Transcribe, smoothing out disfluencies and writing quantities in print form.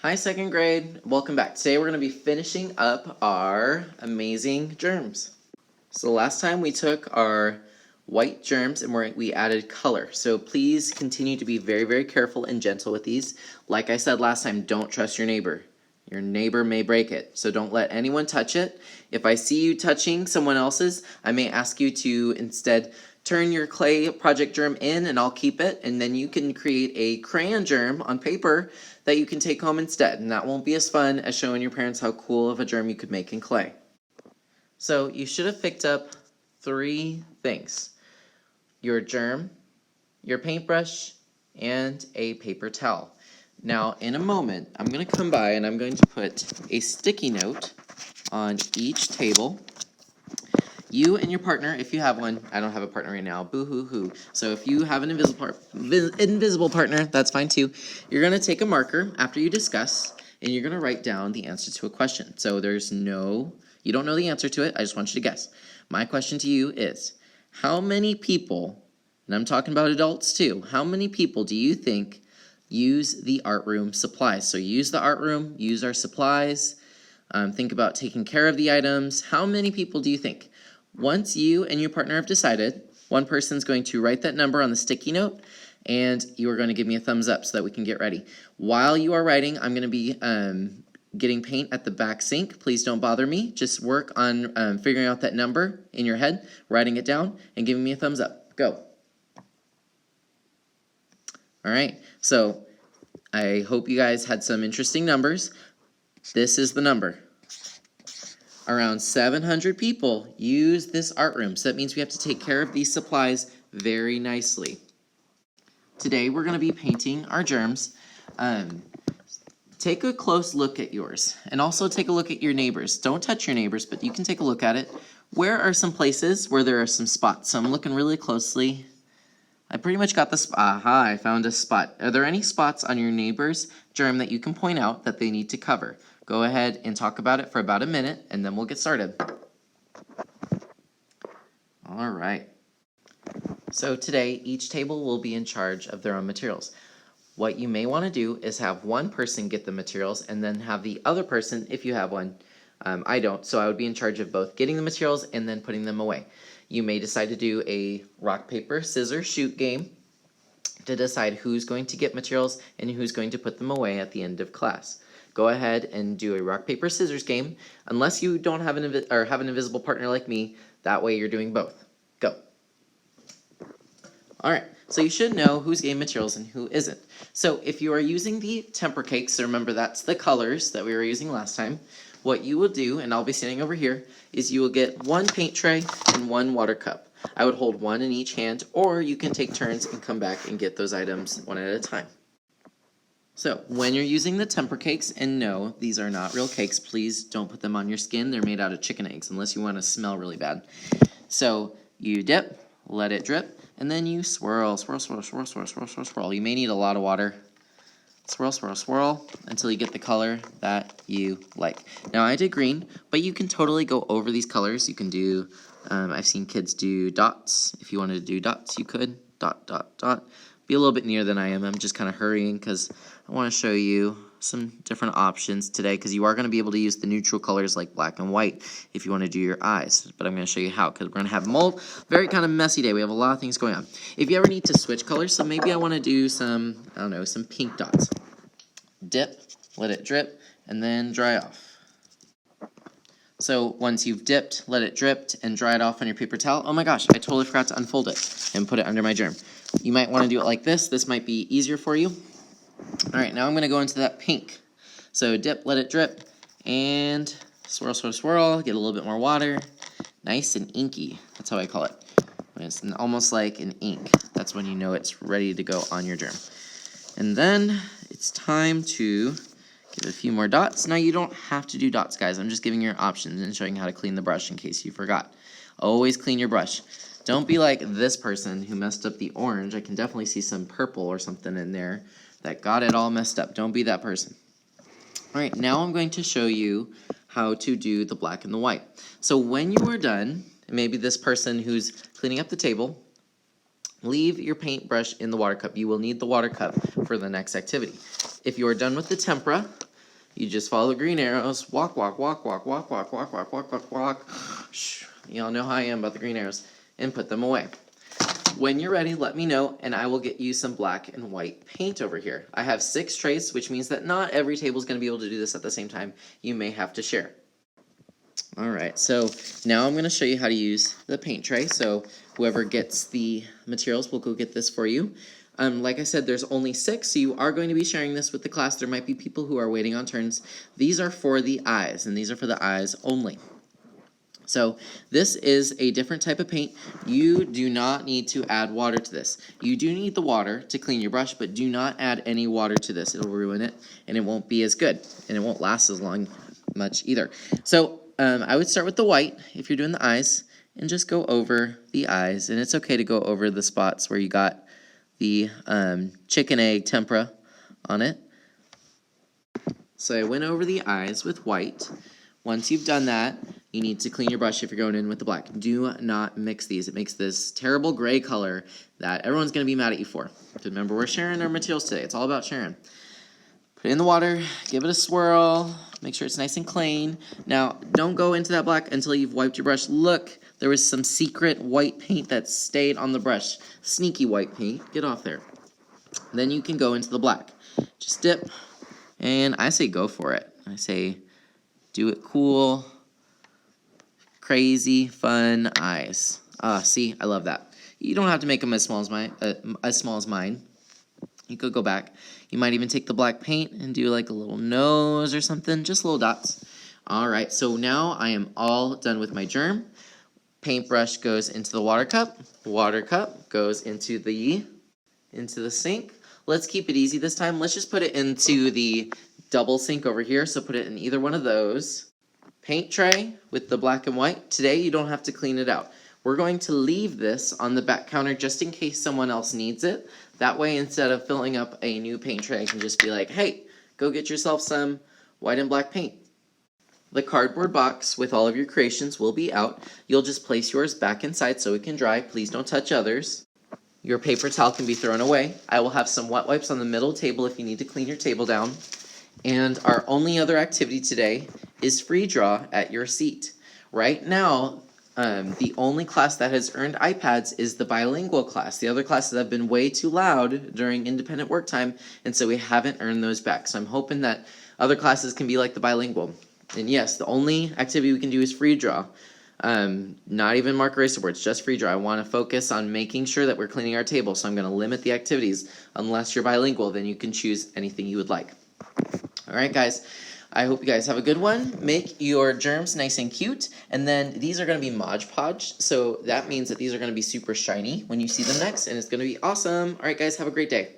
Hi, second grade. Welcome back. Today we're going to be finishing up our amazing germs. So last time we took our white germs and we added color. So please continue to be very, very careful and gentle with these. Like I said last time, don't trust your neighbor. Your neighbor may break it, so don't let anyone touch it. If I see you touching someone else's, I may ask you to instead turn your clay project germ in and I'll keep it, and then you can create a crayon germ on paper that you can take home instead, and that won't be as fun as showing your parents how cool of a germ you could make in clay. So you should have picked up 3 things: your germ, your paintbrush, and a paper towel. Now, in a moment, I'm going to come by and I'm going to put a sticky note on each table. You and your partner, if you have one, I don't have a partner right now, boo-hoo-hoo. So if you have an invisible partner, that's fine too. You're going to take a marker after you discuss, and you're going to write down the answer to a question. So you don't know the answer to it, I just want you to guess. My question to you is, how many people, and I'm talking about adults too, how many people do you think use the art room supplies? So use the art room, use our supplies, think about taking care of the items. How many people do you think? Once you and your partner have decided, one person's going to write that number on the sticky note, and you are going to give me a thumbs up so that we can get ready. While you are writing, I'm going to be getting paint at the back sink. Please don't bother me. Just work on figuring out that number in your head, writing it down, and giving me a thumbs up. Go. All right, so I hope you guys had some interesting numbers. This is the number. Around 700 people use this art room, so that means we have to take care of these supplies very nicely. Today we're going to be painting our germs. Take a close look at yours, and also take a look at your neighbors. Don't touch your neighbors, but you can take a look at it. Where are some places where there are some spots? So I'm looking really closely. I pretty much got the spot. Aha, I found a spot. Are there any spots on your neighbor's germ that you can point out that they need to cover? Go ahead and talk about it for about a minute, and then we'll get started. All right. So today, each table will be in charge of their own materials. What you may want to do is have one person get the materials, and then have the other person, if you have one. I don't, so I would be in charge of both getting the materials and then putting them away. You may decide to do a rock, paper, scissors, shoot game to decide who's going to get materials and who's going to put them away at the end of class. Go ahead and do a rock, paper, scissors game, unless you don't have have an invisible partner like me. That way you're doing both. Go. All right, so you should know who's getting materials and who isn't. So if you are using the temper cakes, so remember that's the colors that we were using last time, what you will do, and I'll be standing over here, is you will get 1 paint tray and 1 water cup. I would hold 1 in each hand, or you can take turns and come back and get those items one at a time. So when you're using the temper cakes, and no, these are not real cakes, please don't put them on your skin. They're made out of chicken eggs, unless you want to smell really bad. So you dip, let it drip, and then you swirl, swirl, swirl, swirl, swirl, swirl, swirl, swirl. You may need a lot of water. Swirl, swirl, swirl, until you get the color that you like. Now I did green, but you can totally go over these colors. You can do, I've seen kids do dots. If you wanted to do dots, you could. Dot, dot, dot. Be a little bit nearer than I am. I'm just kind of hurrying because I want to show you some different options today, because you are going to be able to use the neutral colors like black and white if you want to do your eyes, but I'm going to show you how, because we're going to have very kind of messy day. We have a lot of things going on. If you ever need to switch colors, so maybe I want to do some, I don't know, some pink dots. Dip, let it drip, and then dry off. So once you've dipped, let it drip, and dry it off on your paper towel. Oh my gosh, I totally forgot to unfold it and put it under my germ. You might want to do it like this. This might be easier for you. All right, now I'm going to go into that pink. So dip, let it drip, and swirl, swirl, swirl. Get a little bit more water. Nice and inky. That's how I call it. When it's almost like an ink. That's when you know it's ready to go on your germ. And then it's time to give a few more dots. Now you don't have to do dots, guys. I'm just giving you options and showing how to clean the brush in case you forgot. Always clean your brush. Don't be like this person who messed up the orange. I can definitely see some purple or something in there that got it all messed up. Don't be that person. All right, now I'm going to show you how to do the black and the white. So when you are done, maybe this person who's cleaning up the table, leave your paintbrush in the water cup. You will need the water cup for the next activity. If you are done with the tempera, You just follow the green arrows. Walk, walk, walk, walk, walk, walk, walk, walk, walk, walk, walk. Y'all know how I am about the green arrows. And put them away. When you're ready, let me know, and I will get you some black and white paint over here. I have 6 trays, which means that not every table is going to be able to do this at the same time. You may have to share. Alright, so now I'm going to show you how to use the paint tray. So whoever gets the materials will go get this for you. Like I said, there's only 6, so you are going to be sharing this with the class. There might be people who are waiting on turns. These are for the eyes, and these are for the eyes only. So this is a different type of paint. You do not need to add water to this. You do need the water to clean your brush, but do not add any water to this. It'll ruin it, and it won't be as good, and it won't last as much either. So I would start with the white if you're doing the eyes, and just go over the eyes. And it's okay to go over the spots where you got the chicken egg tempera on it. So I went over the eyes with white. Once you've done that, you need to clean your brush if you're going in with the black. Do not mix these. It makes this terrible gray color that everyone's going to be mad at you for. Remember, we're sharing our materials today. It's all about sharing. Put it in the water, give it a swirl, make sure it's nice and clean. Now, don't go into that black until you've wiped your brush. Look, there was some secret white paint that stayed on the brush. Sneaky white paint. Get off there. Then you can go into the black. Just dip, and I say go for it. I say do it cool, crazy, fun eyes. See, I love that. You don't have to make them as small as mine. You could go back. You might even take the black paint and do like a little nose or something, just little dots. All right, so now I am all done with my germ. Paintbrush goes into the water cup. Water cup goes into the sink. Let's keep it easy this time. Let's just put it into the double sink over here. So put it in either one of those. Paint tray with the black and white. Today you don't have to clean it out. We're going to leave this on the back counter just in case someone else needs it. That way, instead of filling up a new paint tray, I can just be like, hey, go get yourself some white and black paint. The cardboard box with all of your creations will be out. You'll just place yours back inside so it can dry. Please don't touch others. Your paper towel can be thrown away. I will have some wet wipes on the middle table if you need to clean your table down. And our only other activity today is free draw at your seat. Right now, the only class that has earned iPads is the bilingual class. The other classes have been way too loud during independent work time, and so we haven't earned those back. So I'm hoping that other classes can be like the bilingual. And yes, the only activity we can do is free draw. Not even mark eraser boards, just free draw. I want to focus on making sure that we're cleaning our table, so I'm going to limit the activities. Unless you're bilingual, then you can choose anything you would like. Alright guys, I hope you guys have a good one. Make your germs nice and cute, and then these are going to be Mod Podge, so that means that these are going to be super shiny when you see them next, and it's going to be awesome. Alright guys, have a great day.